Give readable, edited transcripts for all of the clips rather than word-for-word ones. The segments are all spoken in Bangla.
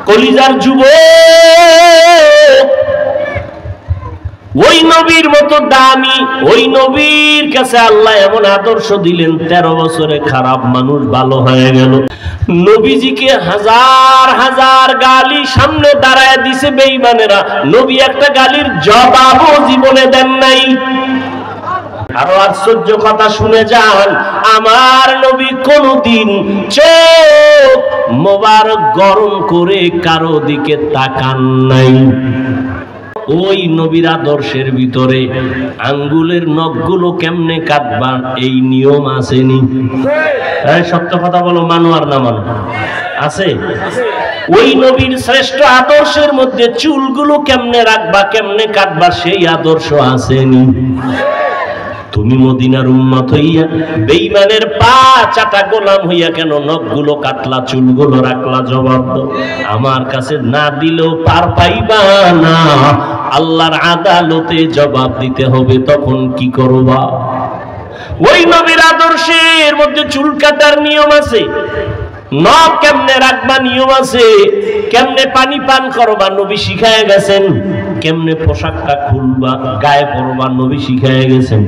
কলিজার যুবক, ওই নবীর মতো দামি ওই নবীর কাছে আল্লাহ এমন আদর্শ দিলেন, 13 বছরে খারাপ মানুষ ভালো হয়ে গেল। নবীজিকে হাজার হাজার গালি সামনে দাঁড়ায় দিছে বেঈমানেরা, নবী একটা গালির জবাবও জীবনে দেন নাই। আরো আশ্চর্য কথা শুনে যান, আমার নবী কোনদিন চোখ মোবারক গরম করে কারো দিকে তাকান নাই। ওই নবীর আদর্শের ভিতরে আঙ্গুলের নখগুলো কেমনে কাটবা এই নিয়ম আসেনি? সত্য কথা বলো, মানো আর না মানো, আছে? ওই নবীর শ্রেষ্ঠ আদর্শের মধ্যে চুলগুলো কেমনে রাখবা কেমনে কাটবা সেই আদর্শ আসেনি। তুমি মদিনার উম্মত হইয়া বেঈমানের পা চাটা গোলাম হইয়া কেন নখগুলো কাটলা, চুলগুলো রাখলা? জবাব দাও। আমার কাছে না দিলেও পার পাইবা না, আল্লাহর আদালতে জবাব দিতে হবে, তখন কি করবা? ওই নবীর আদর্শের মধ্যে চুল কাটার নিয়ম আছে, নখ কেমনে রাখবা নিয়ম আছে, কেমনে পানি পান করবা নবী শিখায় গেছেন, কেমনে পোশাকটা খুলবা গায়ে পরবা নবী শিখায় গেছেন,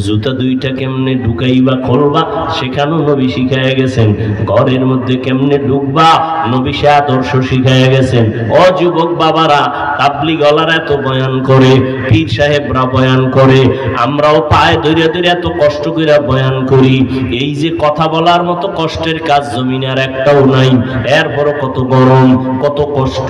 জুতা দুইটা কেমনে ঢুকাইবা খুলবা সেখানেও নবী শিখায় গেছেন, ঘরের মধ্যে কেমনে ঢুকবা নবী সে আদর্শ শিখায় গেছেন। ও যুবক বাবারা, তাবলীগ ওয়ালারা এত বয়ান করে, পীর সাহেবরা বয়ান করে, আমরাও পায়ে ধরে ধরে এত কষ্ট করে বয়ান করি, এই যে কথা বলার মতো কষ্টের কাজ জমিনে আর একটাও নাই। এরপরও কত গরম, কত কষ্ট,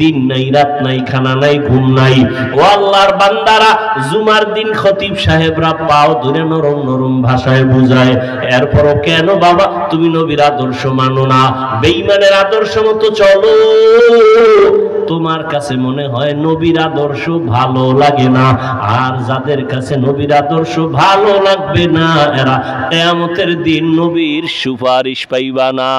দিন নাই রাত নাই, খানা নাই ঘুম নাই। ও আল্লাহর বান্দারা, জুমার দিন খতিব সাহেবরা পাও ধরে নরম নরম ভাষায় বুঝায়, এরপরও কেন বাবা তুমি নবীর আদর্শ মানো না, বেঈমানের আদর্শ মতো চলো? তোমার কাছে মনে হয় নবীর আদর্শ ভালো লাগে না, আর যাদের কাছে নবীর আদর্শ ভালো লাগবে না এরা কিয়ামতের দিন নবীর সুপারিশ পাইবা না।